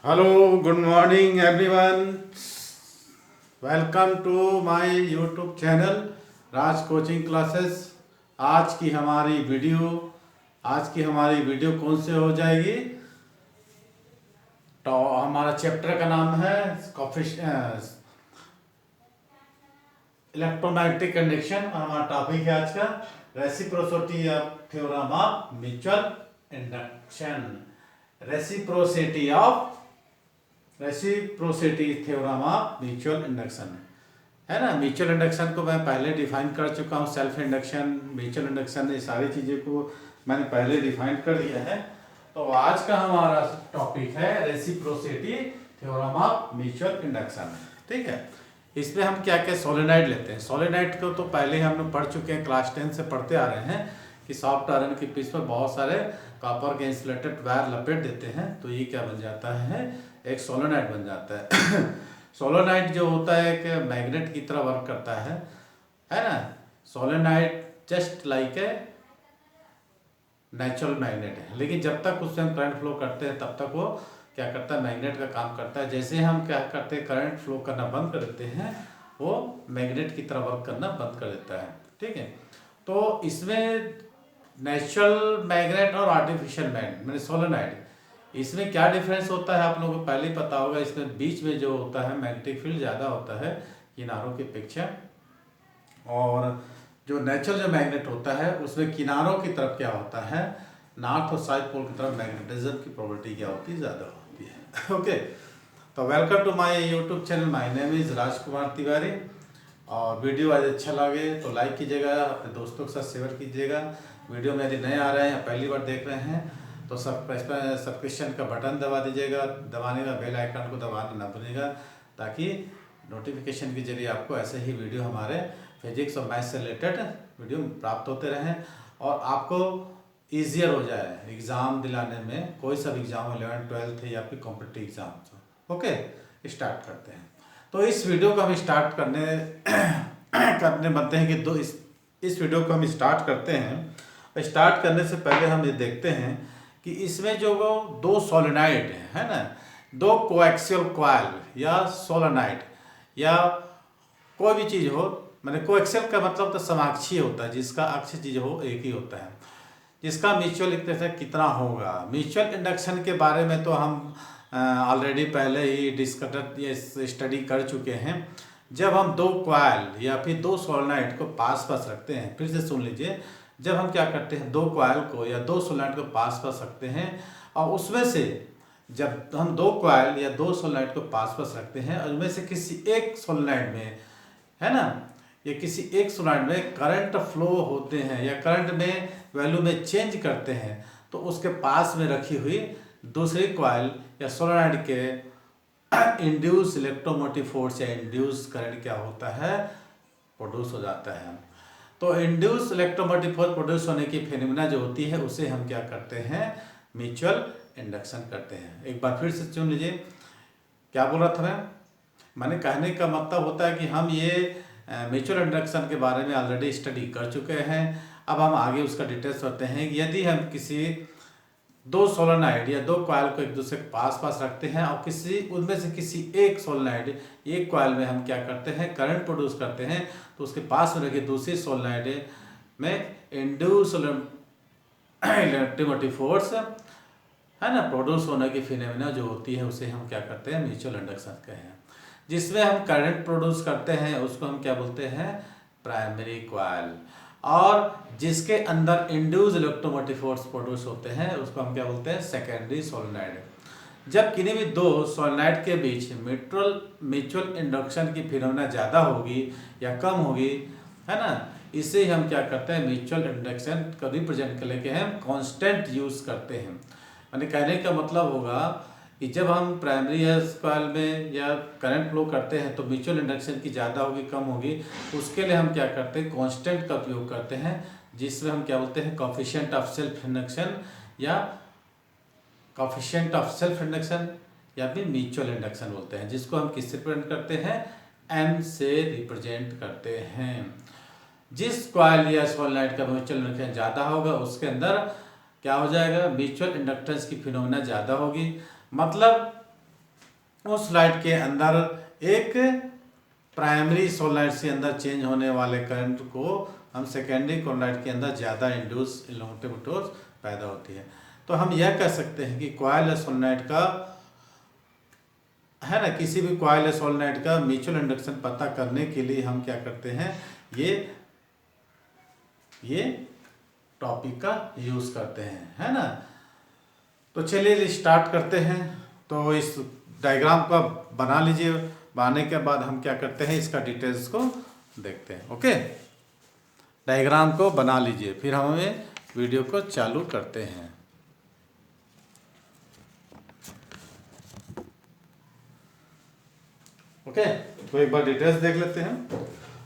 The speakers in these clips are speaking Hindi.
Hello, good morning everyone. Welcome to my YouTube channel Raj coaching classes. आज की हमारी वीडियो कौन से हो जाएगी? तो हमारा चैप्टर का नाम है इलेक्ट्रोमैग्नेटिक कंडक्शन और हमारा टॉपिक है आज का reciprocity of theorem of mutual induction. Reciprocity theorem of mutual induction है ना। म्यूचुअल इंडक्शन को मैं पहले डिफाइन कर चुका हूँ। सेल्फ इंडक्शन, म्यूचुअल इंडक्शन, ये सारी चीज़ों को मैंने पहले डिफाइन कर दिया है। तो आज का हमारा टॉपिक है reciprocity theorem of mutual induction. ठीक है, इसमें हम क्या क्या सोलेनॉइड लेते हैं। सोलेनॉइड को तो पहले ही हमने पढ़ चुके हैं, क्लास 10 से पढ़ते आ रहे हैं कि सॉफ्ट आयरन के पीस पर बहुत सारे कॉपर के इंसुलेटेड वायर लपेट देते हैं तो ये क्या बन जाता है, एक सोलेनॉइड बन जाता है। सोलेनॉइड जो होता है एक मैग्नेट की तरह वर्क करता है ना। Solenoid just like a natural magnet है, लेकिन जब तक उससे हम करंट फ्लो करते हैं तब तक वो क्या करता है, मैग्नेट का काम करता है। जैसे हम क्या करते हैं, करंट फ्लो करना बंद कर देते हैं, वो मैग्नेट की तरह वर्क करना बंद कर देता है। ठीक है, तो इसमें नेचुरल मैग्नेट और आर्टिफिशियल मैग्नेट मैंने सोलेनॉइड, इसमें क्या डिफरेंस होता है आप लोगों को पहले ही पता होगा। इसमें बीच में जो होता है मैग्नेटिक फील्ड ज़्यादा होता है किनारों की अपेक्षा, और जो नेचुरल जो मैग्नेट होता है उसमें किनारों की तरफ क्या होता है, नॉर्थ और साउथ पोल की तरफ मैग्नेटिज्म की प्रोबेबिलिटी क्या होती है, ज़्यादा होती है। ओके, तो welcome to my YouTube channel. My name is Rajkumar Tiwari. और वीडियो आज अच्छा लगे तो लाइक कीजिएगा, अपने दोस्तों के साथ शेयर कीजिएगा। वीडियो में यदि नए आ रहे हैं या पहली बार देख रहे हैं तो सब्सक्रिप्शन का बटन दबा दीजिएगा, दबाने का बेल आइकन को दबाना ना भूलिएगा, ताकि नोटिफिकेशन के जरिए आपको ऐसे ही वीडियो हमारे फिजिक्स और मैथ्स से रिलेटेड वीडियो प्राप्त होते रहें और आपको ईजियर हो जाए एग्ज़ाम दिलाने में, कोई सा भी एग्ज़ाम हो, 11th 12th या फिर कॉम्पिटिटिव एग्ज़ाम। ओके, स्टार्ट करते हैं। तो इस वीडियो को हम स्टार्ट करने बनते हैं कि इस वीडियो को हम स्टार्ट करते हैं। स्टार्ट करने से पहले हम ये देखते हैं कि इसमें जो वो दो सोलेनॉइड है ना, दो कोएक्सियल कॉइल या सोलेनॉइड या कोई भी चीज़ हो, मैंने कोएक्सियल का मतलब तो समाक्षीय होता है, जिसका अक्ष चीज़ हो एक ही होता है, जिसका म्यूचुअल इंडक्शन कितना होगा। म्यूचुअल इंडक्शन के बारे में तो हम ऑलरेडी पहले ही स्टडी कर चुके हैं। जब हम दो कॉइल या फिर दो सोलेनॉइड को पास रखते हैं, फिर से सुन लीजिए, जब हम क्या करते हैं, दो कॉइल को या दो सोलेनॉइड को पास रखते हैं और उसमें से जब हम दो कॉइल या दो सोलेनॉइड को पास रखते हैं और उनमें से किसी एक सोलेनॉइड में है ना, ये किसी एक सोलेनॉइड में करंट फ्लो होते हैं या करंट में वैल्यू में चेंज करते हैं, तो उसके पास में रखी हुई दूसरी कॉइल या सोलेनॉइड के इंड्यूस इलेक्ट्रोमोटिव फोर्स या इंड्यूस करंट क्या होता है, प्रोड्यूस हो जाता है। तो इंड्यूस इलेक्ट्रोमोटिव फोर्स प्रोड्यूस होने की फिनोमेना जो होती है उसे हम क्या करते हैं, म्यूचुअल इंडक्शन करते हैं। एक बार फिर से सुन लीजिए, क्या बोल रहा था मैंने कहने का मतलब होता है कि हम ये म्यूचुअल इंडक्शन के बारे में ऑलरेडी स्टडी कर चुके हैं। अब हम आगे उसका डिटेल्स करते हैं। यदि हम किसी दो सोलेनॉइड या दो कॉइल को एक दूसरे के पास रखते हैं और उनमें से किसी एक सोलेनॉइड, एक कॉइल में हम क्या करते हैं, करंट प्रोड्यूस करते हैं, तो उसके पास में रखी दूसरी सोलेनॉइड में इंड्यूस इलेक्ट्रोमोटिव फोर्स है ना, प्रोड्यूस होने की फिनोमेना जो होती है उसे हम क्या करते हैं, म्यूचुअल इंडक्शन कहते हैं। जिसमें हम करंट प्रोड्यूस करते हैं उसको हम क्या बोलते हैं, प्राइमरी कॉइल, और जिसके अंदर इंड्यूस इलेक्ट्रोमोटिव फोर्स प्रोड्यूस होते हैं उसको हम क्या बोलते हैं, सेकेंडरी सोलेनॉइड। जब किन्हीं भी दो सोलेनॉइड के बीच म्यूचुअल इंडक्शन की फिनोमेना ज़्यादा होगी या कम होगी है ना, इसे हम क्या करते हैं, म्यूचुअल इंडक्शन को रिप्रेजेंट करने के हम कांस्टेंट यूज़ करते हैं। मैंने कहने का मतलब होगा कि जब हम प्राइमरी कॉइल में या करंट फ्लो करते हैं तो म्यूचुअल इंडक्शन की ज़्यादा होगी कम होगी, उसके लिए हम क्या करते हैं, कांस्टेंट का उपयोग करते हैं, जिसमें हम क्या बोलते हैं, कोएफिशिएंट ऑफ सेल्फ इंडक्शन या कोएफिशिएंट ऑफ सेल्फ इंडक्शन या फिर म्यूचुअल इंडक्शन बोलते हैं, जिसको हम किससे रिप्रेजेंट करते हैं, एम से रिप्रेजेंट करते हैं। जिस कॉइल या सोलेनॉइड का म्यूचुअल इंडक्शन ज़्यादा होगा उसके अंदर क्या हो जाएगा, म्यूचुअल इंडक्टेंस की फिनोमेना ज़्यादा होगी। मतलब उस लाइट के अंदर एक प्राइमरी सोलनॉइड से अंदर चेंज होने वाले करंट को हम सेकेंडरी सोलनॉइड के अंदर ज़्यादा इंड्यूस इलेक्ट्रिक टॉर्च पैदा होती है। तो हम यह कह सकते हैं कि कॉइल सोलनॉइड का है ना, किसी भी कॉइल सोलनॉइड का म्यूचुअल इंडक्शन पता करने के लिए हम क्या करते हैं, ये टॉपिक का यूज़ करते हैं, है ना। तो चलिए स्टार्ट करते हैं। तो इस डायग्राम को बना लीजिए, बनाने के बाद हम क्या करते हैं, इसका डिटेल्स को देखते हैं। ओके, डायग्राम को बना लीजिए, फिर हमें वीडियो को चालू करते हैं। ओके, तो एक बार डिटेल्स देख लेते हैं।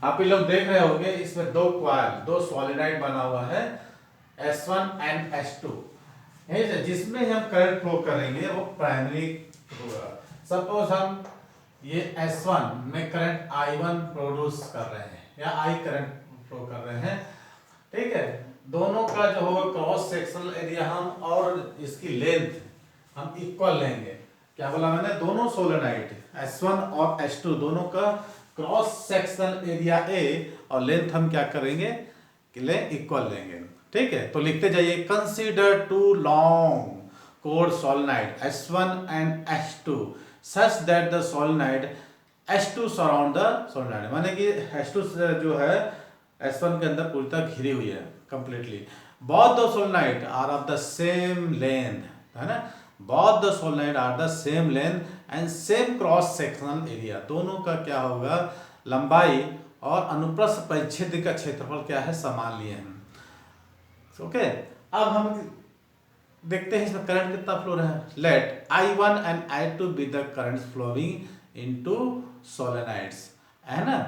आप लोग देख रहे होंगे इसमें दो कॉइल, दो सॉलिनॉइड बना हुआ है S1 एंड S2, जिसमें हम करंट फ्लो करेंगे वो प्राइमरी होगा। सपोज हम ये S1 में करंट I1 प्रोड्यूस कर रहे हैं या I करंट फ्लो कर रहे हैं, ठीक है। दोनों का जो होगा क्रॉस सेक्शनल एरिया हम और इसकी लेंथ हम इक्वल लेंगे। क्या बोला मैंने, दोनों सोलेनोइड S1 और S2 दोनों का क्रॉस सेक्शनल एरिया A और लेंथ हम क्या करेंगे, इक्वल लेंगे, ठीक है। तो लिखते जाइए, consider two long core solenoid S1 and S2 such that the solenoid S2 surround the solenoid, माने कि S2 जो है S1 के अंदर पूरी तरह घिरी हुई है completely. Both the solenoid are of the same length, है ना, both the solenoid are the same length and same cross sectional area, दोनों का क्या होगा, लंबाई और अनुप्रस्थ परिच्छेद का क्षेत्रफल क्या है, समान लिए हैं। ओके, अब हम देखते हैं इसमें करंट कितना फ्लो रहा है। Let I1 and I2 be the current flowing into solenoids, है ना।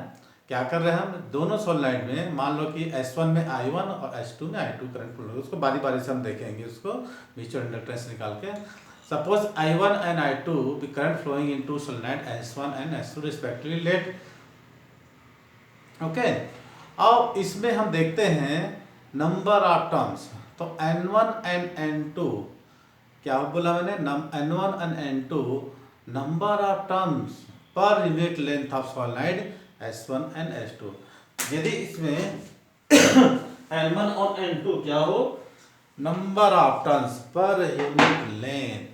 क्या कर रहे हैं हम, दोनों सोलेनोइड में मान लो कि S1 में I1 और S2 में I2 करंट फ्लो होगा, उसको बारी बारी से हम देखेंगे, उसको म्यूचुअल इंडक्टेंस निकाल के। Suppose I1 and I2 be current flowing into solenoid S1 and S2 respectively, let. Okay, अब इसमें हम देखते हैं नंबर ऑफ टर्म्स। तो N1 एंड N2, क्या बोला मैंने, N1 and N2 number of terms पर unit length of solenoid S1 and S2। यदि इसमें N1 और N2 क्या हो, number of turns per unit length,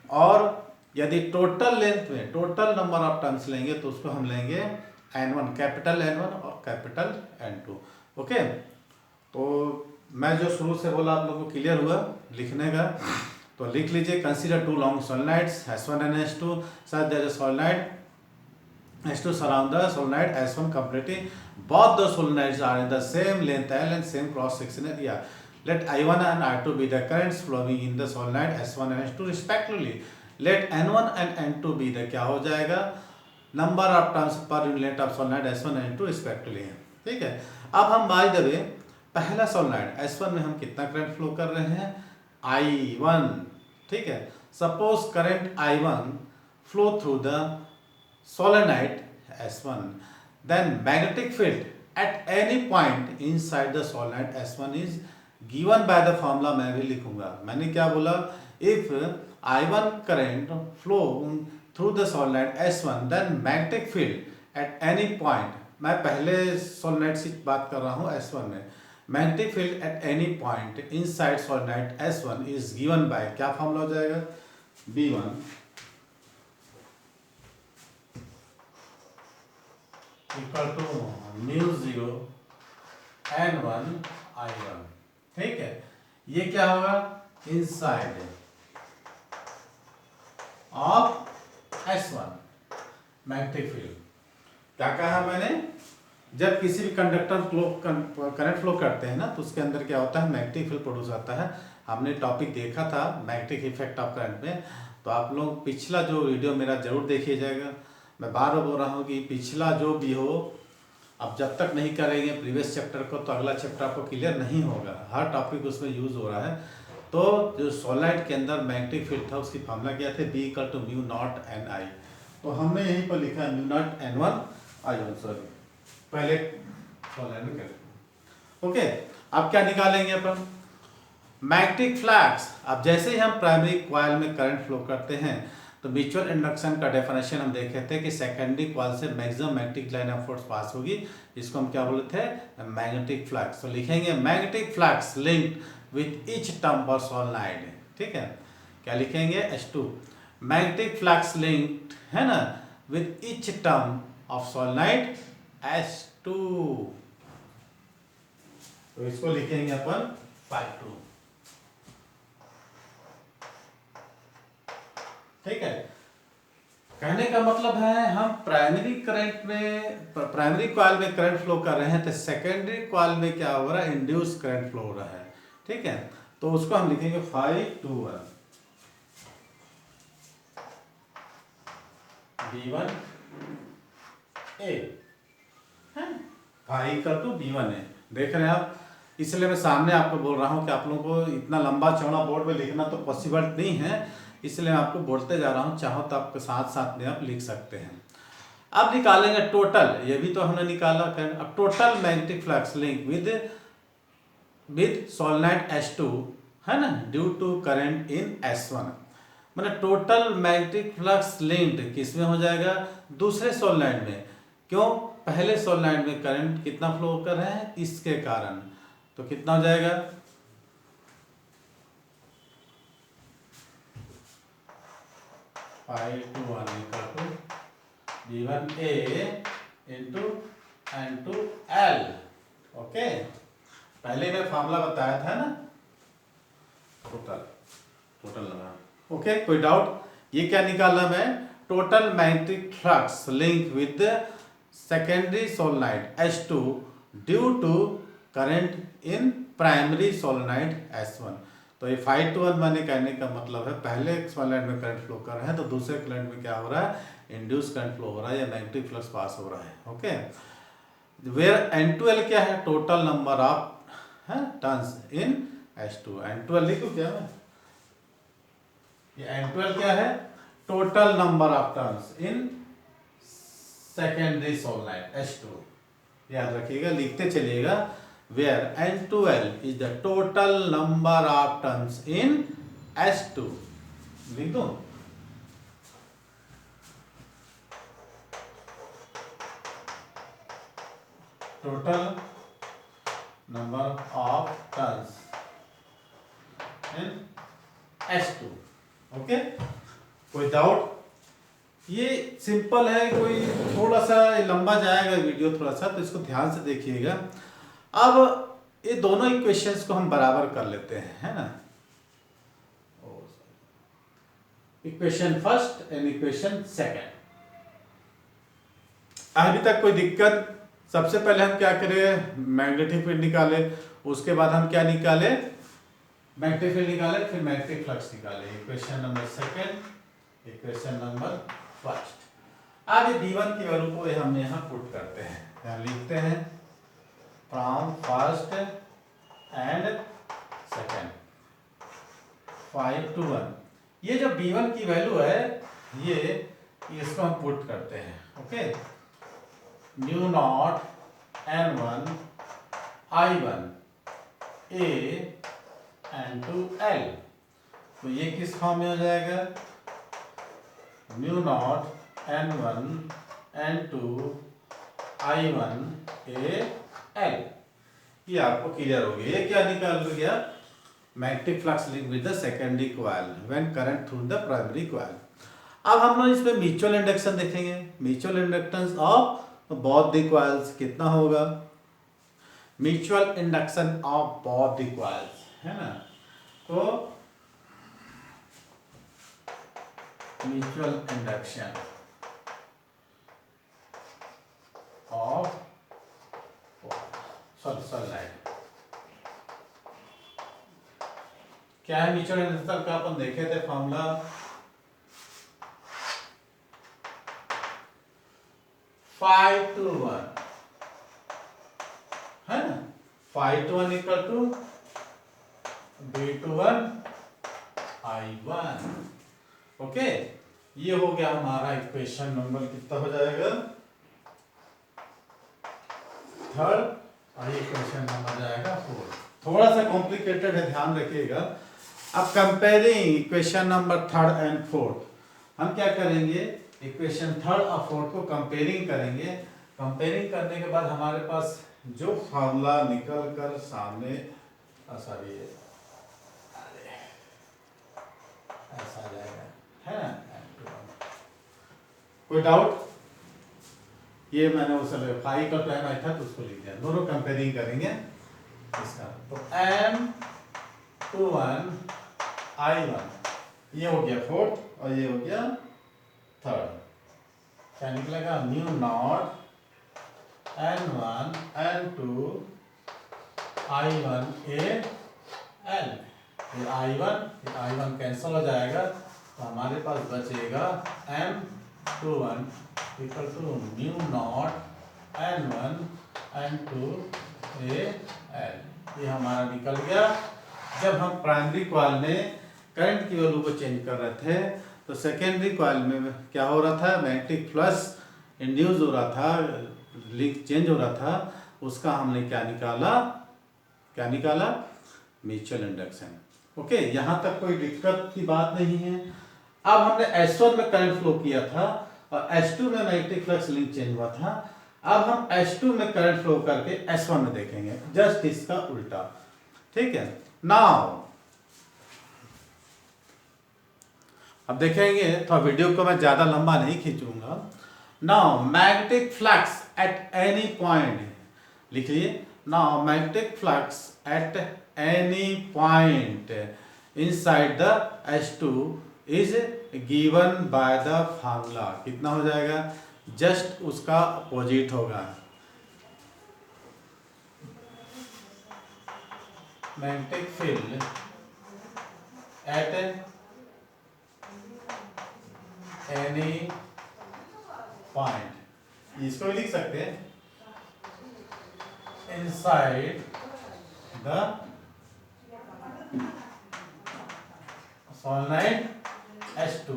और यदि टोटल लेंथ में टोटल नंबर ऑफ टर्न्स लेंगे तो उसको हम लेंगे N1, कैपिटल N1 और कैपिटल N2। ओके, तो मैं जो शुरू से बोला आप लोगों को क्लियर हुआ लिखने का, तो लिख लीजिए, consider two long solenoids S1 and S2 such that the solenoid S2 surround the solenoid S1 completely. Both the solenoids are in the same length L and same cross section area. Let I1 and I2 be the currents flowing in the solenoid S1 and S2 respectively. Let N1 and N2 be the, क्या हो जाएगा, number of turns per unit of solenoid S1 and N2 respectively, ठीक है। अब हम बाय द वे पहला सोलेनोइड S1 में हम कितना करंट फ्लो कर रहे हैं, I1, ठीक है। Suppose current I1 flow through the solenoid S1, then magnetic field at any point inside the solenoid S1 is given by the formula, मैं भी लिखूंगा। मैंने क्या बोला, if I1 current flow through the solenoid S1 then magnetic field at any point, मैं पहले solenoid से बात कर रहा हूँ S1 में, magnetic field at any point inside solenoid S1 is given by, क्या फॉर्मूला हो जाएगा, B1 equal to μ0 N1 I1, ठीक है। ये क्या होगा, inside of S1 magnetic field. क्या कहा मैंने, जब किसी भी कंडक्टर करंट फ्लो करते हैं ना, तो उसके अंदर क्या होता है, मैग्नेटिक फील्ड प्रोड्यूस होता है। हमने टॉपिक देखा था मैग्नेटिक इफेक्ट ऑफ करंट में, तो आप लोग पिछला जो वीडियो मेरा जरूर देखिए जाएगा। मैं बार बार बोल रहा हूँ कि पिछला जो भी हो, अब जब तक नहीं करेंगे प्रीवियस चैप्टर को तो अगला चैप्टर आपको क्लियर नहीं होगा। हर टॉपिक उसमें यूज़ हो रहा है। तो जो सोलेनोइड के अंदर मैग्नेटिक फील्ड था उसकी फॉर्मूला क्या थे, B इक्वल टू μ0 Ni। तो हमने यहीं पर लिखा है μ0 N1 I1, सॉरी पहले सोलेनोइड में। ओके, अब क्या निकालेंगे अपन, मैग्नेटिक फ्लक्स। अब जैसे ही हम प्राइमरी कॉइल में करंट फ्लो करते हैं तो म्यूचुअल इंडक्शन का डेफिनेशन हम देखे थे कि सेकेंडरी कॉइल से maximum magnetic line of force pass होगी, इसको हम क्या बोलते थे, मैग्नेटिक फ्लक्स। तो लिखेंगे magnetic flux linked with each term of solenoid, ठीक है, क्या लिखेंगे, H2 मैग्नेटिक फ्लक्स लिंक्ड है ना with each term of solenoid H2, तो इसको लिखेंगे अपन Φ2, ठीक है। कहने का मतलब है हम प्राइमरी करंट में, प्राइमरी कॉइल में करंट फ्लो कर रहे हैं, तो सेकेंडरी कॉइल में क्या हो रहा है, इंड्यूस करंट फ्लो हो रहा है, ठीक है। तो उसको हम लिखेंगे Φ21 V1 A है, Φ=V1A। देख रहे हैं आप, इसलिए मैं सामने आपको बोल रहा हूं कि आप लोगों को इतना लंबा चौड़ा बोर्ड में लिखना तो पॉसिबल नहीं है, इसलिए मैं आपको बोलते जा रहा हूं, चाहो तो आपके साथ साथ में आप लिख सकते हैं। अब निकालेंगे टोटल, ये भी तो हमने निकाला, अब total magnetic flux link with solenoid H2 है ना due to current in S1, मतलब टोटल मैग्नेटिक फ्लक्स लिंक्ड किसमें हो जाएगा, दूसरे सोलेनोइड में। क्यों, पहले सोलेनोइड में करंट कितना फ्लो कर रहे हैं, इसके कारण, तो कितना हो जाएगा, Φ21 V1A इंटू N2L, ओके। पहले मैं फॉर्मूला बताया था ना, टोटल लगा, ओके। कोई डाउट, ये क्या निकाला मैं, total magnetic flux link with secondary solenoid H2 due to current in primary solenoid S1। तो ये Φ21 मैंने कहने का मतलब है, पहले सोलेनोइड में करंट फ्लो कर रहे हैं, तो दूसरे करंट में क्या हो रहा है, इंड्यूस करंट फ्लो हो रहा है या मैग्नेटिक फ्लक्स पास हो रहा है, ओके। वेयर N2L क्या है, total number of turns in H2, N2L लिखो क्या है, ये N2L क्या है, total number of turns in secondary solenoid H2, याद रखिएगा, लिखते चलिएगा, where N2L is the total number of turns in S2, लिख दो, total number of turns in S2, okay. कोई डाउट, ये सिंपल है, कोई थोड़ा सा लंबा जाएगा वीडियो थोड़ा सा, तो इसको ध्यान से देखिएगा। अब ये दोनों इक्वेशंस को हम बराबर कर लेते हैं, है ना, equation first and equation second. अभी तक कोई दिक्कत, सबसे पहले हम क्या करें, मैग्नेटिक फील्ड निकाले, उसके बाद हम क्या निकाले, मैग्नेटिक फील्ड निकाले, फिर मैग्नेटिक फ्लक्स निकाले, equation number second, equation number first. अब ये V1 की वैल्यू को हम यहाँ पुट करते हैं, यहाँ लिखते हैं फ्रॉम फर्स्ट एंड सेकंड Φ21, ये जो V1 की वैल्यू है, ये इसको हम पुट करते हैं, okay, mu naught N1 I1 A N2L, तो ये किस फॉर्म में हो जाएगा, mu naught N1 N2 I1 A L, ये आपको क्लियर हो गया। ये क्या निकाल गया, magnetic flux link with the secondary coil when current through the primary coil. अब हम लोग इसमें म्यूचुअल इंडक्शन देखेंगे, mutual inductance of both the coils कितना होगा, mutual induction of both the coils, है ना, तो म्यूचुअल इंडक्शन ऑफ सोलेनोइड, क्या है म्यूचुअल इंडक्शन का, अपन देखे थे फॉर्मूला, Φ21 है ना, Φ21 equal to B21 I1, okay. ये हो गया हमारा इक्वेशन नंबर कितना हो जाएगा, थर्ड, और ये क्वेश्चन नंबर जाएगा 4। थोड़ा सा कॉम्प्लिकेटेड है, ध्यान रखिएगा। अब comparing equation number third and fourth, हम क्या करेंगे, इक्वेशन थर्ड और फोर्थ को कंपेयरिंग करेंगे। कंपेयरिंग करने के बाद हमारे पास जो फार्मूला निकल कर सामने सॉरी ऐसा आ जाएगा, है ना। कोई डाउट? ये मैंने उस समय फाइव का टाइम आया था तो उसको लिख दिया। दोनों कंपेयरिंग करेंगे इसका। तो M21 I1 ये हो गया फोर्थ और ये हो गया थर्ड। क्या निकलेगा, mu naught N1 N2 I1 A L। ये I1 कैंसिल हो जाएगा तो हमारे पास बचेगा M21 equal to mu naught N1 N2 A L। ये हमारा निकल गया। जब हम प्राइमरी कॉइल में करंट की वैल्यू को चेंज कर रहे थे तो सेकेंडरी कॉइल में क्या हो रहा था, मैग्नेटिक फ्लक्स इंड्यूस हो रहा था, लिंक चेंज हो रहा था। उसका हमने क्या निकाला, म्यूचुअल इंडक्शन। ओके, यहाँ तक कोई दिक्कत की बात नहीं है। अब हमने S1 में करंट फ्लो किया था और S2 में मैग्नेटिक फ्लक्स लिंक चेंज हुआ था। अब हम S2 में करंट फ्लो करके S1 में देखेंगे, जस्ट इसका उल्टा। ठीक है, नाउ अब देखेंगे, तो वीडियो को मैं ज्यादा लंबा नहीं खींचूंगा। Now magnetic flux at any point, लिख लीजिए। Now magnetic flux at any point inside the S2 is given by the formula. कितना हो जाएगा, जस्ट उसका अपोजिट होगा। Magnetic field at any point, इसको भी लिख सकते हैं, इनसाइड द सॉलिनॉइड S2।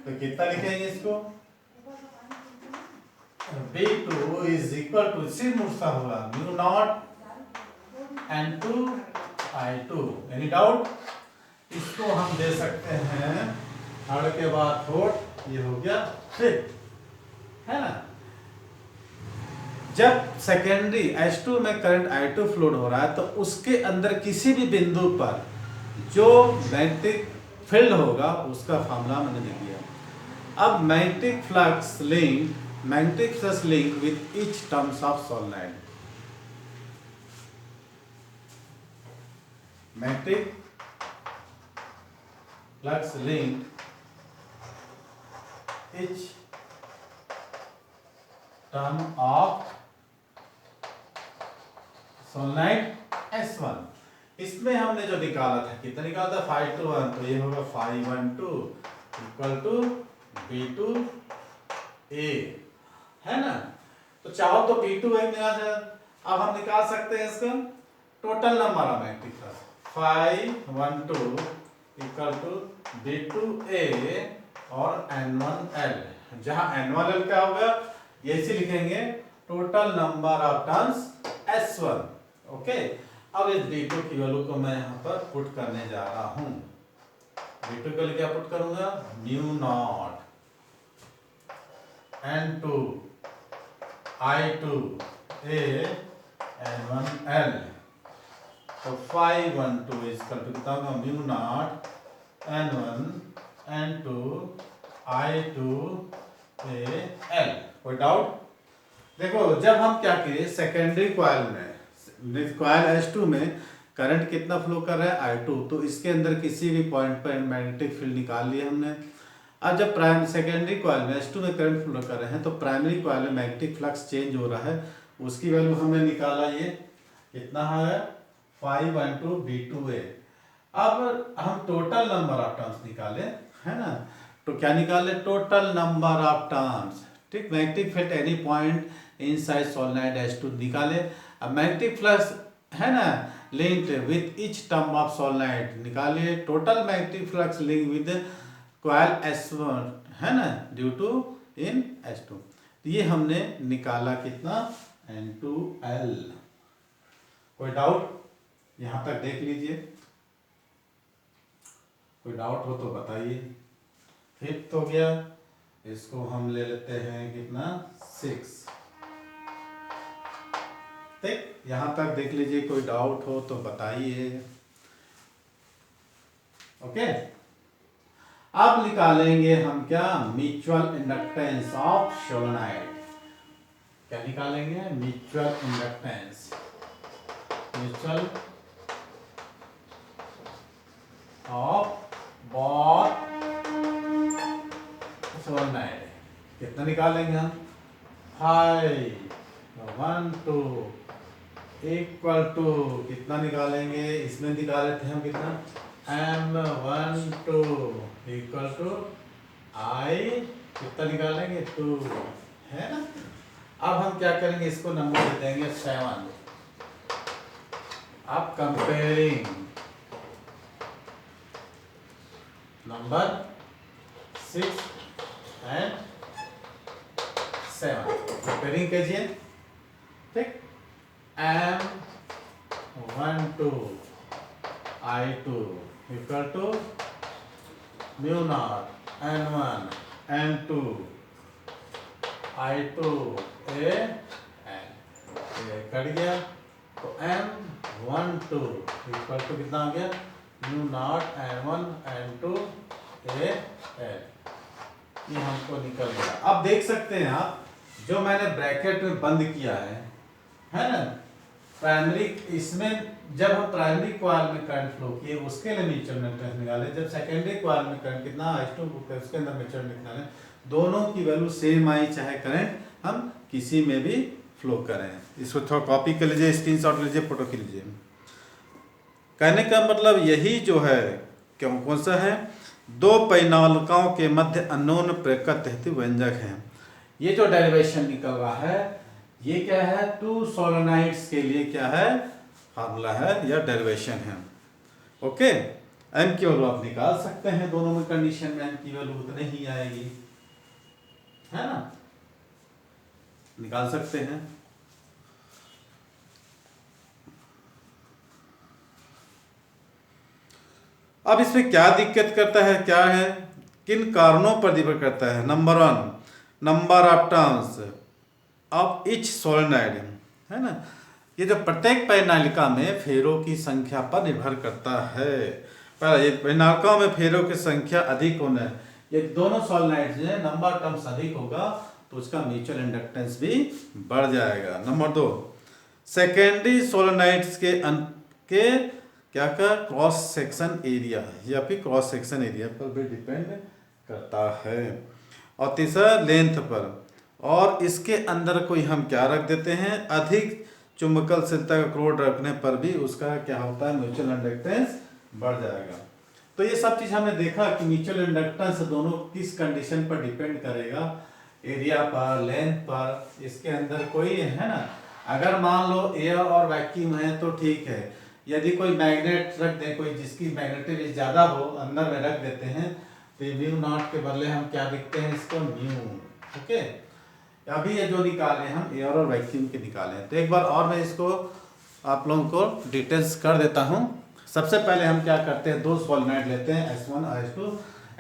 तो कितना लिखेंगे इसको, B2 इज इक्वल टू, सिर्फ मुझसा होगा mu naught N2 I2। Any doubt? इसको हम दे सकते हैं थर्ड के बाद फोर्थ, ये हो गया फिफ्थ, है ना। जब सेकेंडरी S2 में करंट I2 फ्लोड हो रहा है तो उसके अंदर किसी भी बिंदु पर जो मैग्नेटिक फील्ड होगा उसका फार्मूला मैंने लिख दिया। अब magnetic flux link with each terms of solenoid. Magnetic flux link each term of solenoid S1। इसमें हमने जो निकाला था, कितना निकाला था, 521, तो ये होगा 512 इक्वल टू B2A, है ना। तो चाहो तो B2A निकाल जाए। अब हम निकाल सकते हैं इसका total number of magnetic flux, 512 equal to B2A और N1L, जहां N1L क्या होगा, ये इसे लिखेंगे total number of turns S1। Okay, अब इस B2 की वैल्यू को मैं यहाँ पर पुट करने जा रहा हूँ। B2 के लिए क्या पुट करूंगा, mu naught N2 I2 A N1L। तो 512 इसका कितना होगा, mu naught N1 N2 I2 A L। कोई डाउट? देखो, जब हम क्या किए, सेकेंडरी कॉइल में, कॉइल S2 में करंट कितना फ्लो कर रहा है, I2, तो इसके अंदर किसी भी पॉइंट पर मैग्नेटिक फील्ड निकाल लिया हमने। अब जब सेकेंडरी कॉइल में S2 में करंट फ्लो कर रहे हैं तो प्राइमरी कॉइल में मैग्नेटिक फ्लक्स चेंज हो रहा है, उसकी वैल्यू हमने निकाला, ये कितना है, 512 B2A। अब हम टोटल नंबर ऑफ टर्न्स निकाले, है ना। तो क्या निकाले, टोटल नंबर ऑफ टर्न्स। ठीक, magnetic field any point inside solenoid S2 निकाले। अब मैग्नेटिक फ्लक्स है ना linked with each term of solenoid निकालिए, total magnetic flux link with coil S1, है ना, ड्यू टू इन S2। तो ये हमने निकाला कितना, N2L। कोई डाउट? यहां तक देख लीजिए, कोई डाउट हो तो बताइए। फिफ्थ हो गया, इसको हम ले लेते हैं कितना 6। ठीक, यहां तक देख लीजिए, कोई डाउट हो तो बताइए। ओके, अब निकालेंगे हम क्या, म्यूचुअल इंडक्टेंस ऑफ सोलेनोइड। क्या निकालेंगे, mutual inductance, mutual of both solenoid. कितना निकालेंगे हम, 5 1 2 इक्वल टू कितना निकालेंगे, इसमें निकाले थे हम कितना, M12 इक्वल टू I कितना निकालेंगे 2, है ना। अब हम क्या करेंगे, इसको नंबर दे देंगे 7। अब कंपेयरिंग नंबर 6 एंड 7, कंपेयरिंग कीजिए। ठीक, M12 I2 equal to mu naught N1 N2 I2 A N, ये कट गया। तो M12 इक्वल टू कितना आ गया, mu naught N1 N2 A N, ये हमको निकल गया। अब देख सकते हैं आप, जो मैंने ब्रैकेट में बंद किया है ना, प्राइमरी, इसमें जब हम प्राइमरी कॉइल में करंट फ्लो किए उसके लिए म्यूचुअल इंडक्टेंस निकाले, जब सेकेंडरी कॉइल में करंट कितना I2 उसके अंदर म्यूचुअल निकाले, दोनों की वैल्यू सेम आई, चाहे करंट हम किसी में भी फ्लो करें। इसको थोड़ा कॉपी कर लीजिए, स्क्रीनशॉट लीजिए, फोटो खींच लीजिए। कहने का मतलब यही जो है, क्यों कौन सा है, दो पैनौलिकाओं के मध्य अनोन प्रकृत हेतु व्यंजक है। ये जो डेरिवेशन निकल रहा है, ये क्या है, 2 सोलेनोइड्स के लिए क्या है, फार्मूला है या डेरिवेशन है। ओके, एम की वैल्यू आप निकाल सकते हैं, दोनों में कंडीशन में एम की वैल्यू उतने ही आएगी, है ना, निकाल सकते हैं। अब इसमें क्या दिक्कत करता है, क्या है, किन कारणों पर निर्भर करता है। Number 1, number of turns of each solenoid, है ना, ये जो प्रत्येक पैनौलिका में फेरों की संख्या पर निर्भर करता है। पहले पैनौलिकाओं में फेरों की संख्या अधिक होना, ये दोनों सोलेनोइड्स में नंबर टर्म्स अधिक होगा तो उसका म्यूचुअल इंडक्टेंस भी बढ़ जाएगा। नंबर 2, सेकेंडरी सोलेनोइड्स के क्या का क्रॉस सेक्शन एरिया या फिर क्रॉस सेक्शन एरिया पर भी डिपेंड करता है। और तीसरा लेंथ पर, और इसके अंदर कोई हम क्या रख देते हैं, अधिक चुंबकशीलता का क्रोड रखने पर भी उसका क्या होता है, म्यूचुअल इंडक्टेंस बढ़ जाएगा। तो ये सब चीज हमने देखा कि म्यूचुअल इंडक्टेंस दोनों किस कंडीशन पर डिपेंड करेगा, एरिया पर, लेंथ पर। इसके अंदर कोई है ना, अगर मान लो एयर और वैक्यूम है तो ठीक है, यदि कोई मैग्नेट रख दें, कोई जिसकी मैग्नेटिविटी ज्यादा हो अंदर में रख देते हैं, तो म्यू नॉट के बदले हम क्या लिखते हैं इसको, म्यू। ओके, अभी ये जो निकाले हम एयर और वैक्यूम के निकाले हैं, तो एक बार और मैं इसको आप लोगों को डिटेल्स कर देता हूँ। सबसे पहले हम क्या करते हैं, दो सोलेनोइड लेते हैं S1 S2,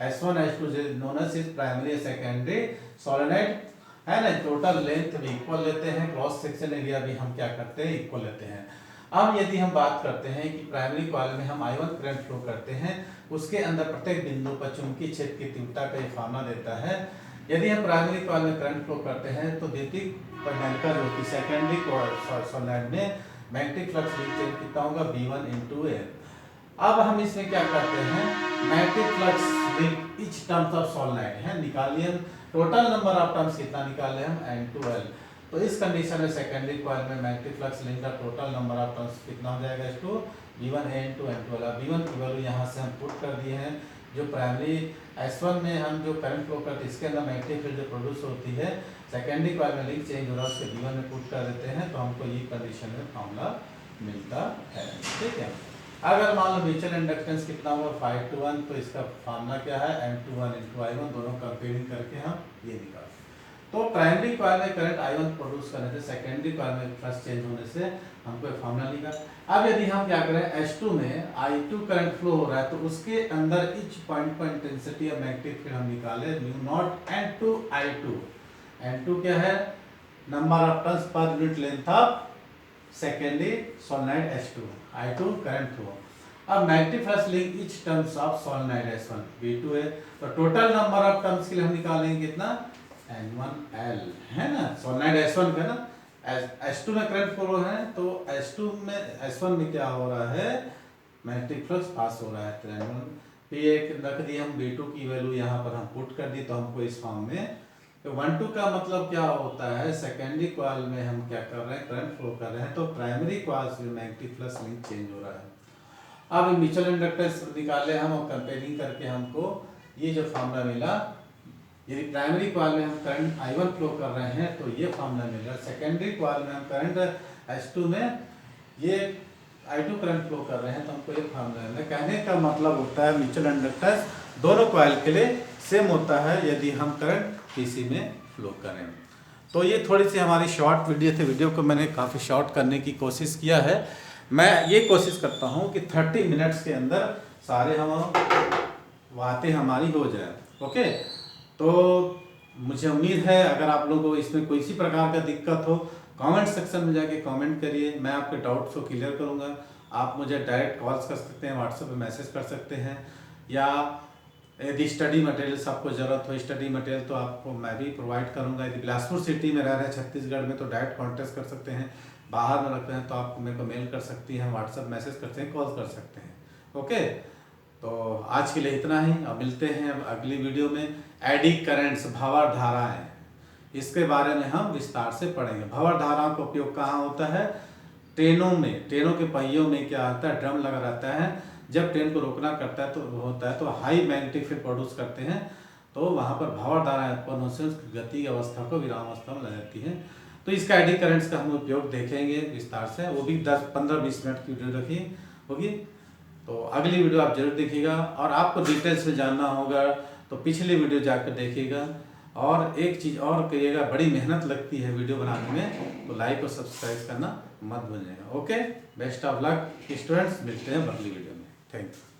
S1 S2 known as primary secondary solenoid, है ना। टोटल लेंथ भी इक्वल लेते हैं, क्रॉस सेक्शन एरिया भी हम क्या करते हैं, इक्वल लेते हैं। अब यदि हम बात करते हैं कि प्राइमरी कॉइल में हम I1 करंट फ्लो करते हैं, उसके अंदर प्रत्येक बिंदु पर चुंबकीय क्षेत्र की तीव्रता का एक फार्मूला देता है। यदि हम प्राइमरी कॉइल में करंट फ्लो करते हैं तो द्वितीयक पैनौलिका जो कि सेकेंडरी सोलेनोइड में मैग्नेटिक फ्लक्स लिंकेज कितना होगा, V1 × A। अब हम इसमें क्या करते हैं, magnetic flux link each terms of solenoid है निकालिए, टोटल नंबर ऑफ टर्म्स कितना निकाले हम, N2L। तो इस कंडीशन में सेकेंडरी कॉइल में मैग्नेटिक फ्लक्स लिंक का टोटल नंबर ऑफ टर्न्स कितना हो जाएगा, इसको V1 × N2L। V1 की वैल्यू यहाँ से हम पुट कर दिए हैं, जो प्राइमरी S1 में हम जो करंट फ्लो करते हैं इसके अंदर मैग्नेटिक फील्ड जो प्रोड्यूस होती है, सेकेंडरी कॉइल में लिंक चेंज हो रहा है उसके V1 में पुट कर देते हैं, तो हमको ये कंडीशन में फार्मूला मिलता है। ठीक है, अगर मान लो म्यूचुअल इंडक्टेंस कितना होगा, 5 to 1, तो इसका फार्मूला क्या है, M21 × I1, दोनों कंपेयरिंग करके हम ये निकाल। तो प्राइमरी कॉइल में करंट I1 प्रोड्यूस करने से सेकेंडरी कॉइल में फ्लक्स चेंज होने से हमको एक फॉर्मूला लिखा। अब यदि हम क्या करें, H2 में I2 करंट फ्लो हो रहा है तो उसके अंदर इच पॉइंट पर इंटेंसिटी ऑफ मैग्नेटिक फील्ड हम निकाले mu naught N2 I2। N2 क्या है, number of turns per unit length of secondary solenoid H2, I2 current flow. अब magnetic flux link each terms of solenoid S1 V2 है, तो टोटल नंबर ऑफ टर्म्स के लिए हम निकालेंगे कितना, N1L है ना, सोलेनोइड S1 का ना, S2 में करंट फ्लो है तो S2 में S1 में क्या हो रहा है, मैग्नेटिक फ्लक्स पास हो रहा है, तो N1 एक रख दी हम, V2 की वैल्यू यहाँ पर हम पुट कर दी तो हमको इस फॉर्म में, तो 1-2 का मतलब क्या होता है, सेकेंडरी कॉइल में हम क्या कर रहे हैं, करंट फ्लो कर रहे हैं, तो प्राइमरी कॉइल से मैग्नेटिक फ्लक्स लिंक चेंज हो रहा है। अब म्यूचुअल इंडक्टेंस निकाले हम और कंपेयरिंग करके हमको ये जो फार्मूला मिला, यदि प्राइमरी कॉइल में हम करंट I1 फ्लो कर रहे हैं तो ये फार्मूला मिल रहा है, सेकेंडरी कॉइल में हम करंट H2 में ये I2 करंट फ्लो कर रहे हैं तो हमको ये फार्मूला मिल रहा है। कहने का मतलब होता है म्यूचुअल इंडक्टेंस दोनों कॉइल के लिए सेम होता है यदि हम करंट PC में फ्लो करें। तो ये थोड़ी सी हमारी शॉर्ट वीडियो थी, वीडियो को मैंने काफ़ी शॉर्ट करने की कोशिश किया है। मैं ये कोशिश करता हूँ कि 30 मिनट्स के अंदर सारे हम बातें हमारी हो जाए। ओके, तो मुझे उम्मीद है अगर आप लोगों को इसमें कोई सी प्रकार का दिक्कत हो, कमेंट सेक्शन में जाके कमेंट करिए, मैं आपके डाउट्स को क्लियर करूँगा। आप मुझे डायरेक्ट कॉल्स कर सकते हैं, व्हाट्सएप पे मैसेज कर सकते हैं, या यदि स्टडी मटेरियल्स आपको ज़रूरत हो, स्टडी मटेरियल तो आपको मैं भी प्रोवाइड करूँगा। यदि बिलासपुर सिटी में रह रहे हैं छत्तीसगढ़ में तो डायरेक्ट कॉन्टेक्ट कर सकते हैं, बाहर में रखते हैं तो आप मेरे को मेल कर सकती हैं, व्हाट्सएप मैसेज करते हैं, कॉल कर सकते हैं। ओके, तो आज के लिए इतना ही, अब मिलते हैं अगली वीडियो में। एडी करंट्स, भंवर धाराएं, इसके बारे में हम विस्तार से पढ़ेंगे। भंवर धाराओं का उपयोग कहाँ होता है, ट्रेनों में, ट्रेनों के पहियों में क्या होता है, ड्रम लगा रहता है, जब ट्रेन को रोकना करता है तो होता है तो हाई मैग्नेटिक फील्ड प्रोड्यूस करते हैं, तो वहाँ पर भंवर धाराएं उत्पन्न होने से गति की अवस्था को विराम अवस्था में ला जाती है। तो इसका एडी करंट्स का हम उपयोग देखेंगे विस्तार से, वो भी 10-15-20 मिनट की वीडियो रखी होगी, तो अगली वीडियो आप जरूर देखिएगा। और आपको डिटेल्स में जानना होगा तो पिछली वीडियो जाकर देखिएगा। और एक चीज़ और करिएगा, बड़ी मेहनत लगती है वीडियो बनाने में, तो लाइक और सब्सक्राइब करना मत भूलिएगा। Okay, best of luck students, मिलते हैं अगली वीडियो में। Thank you.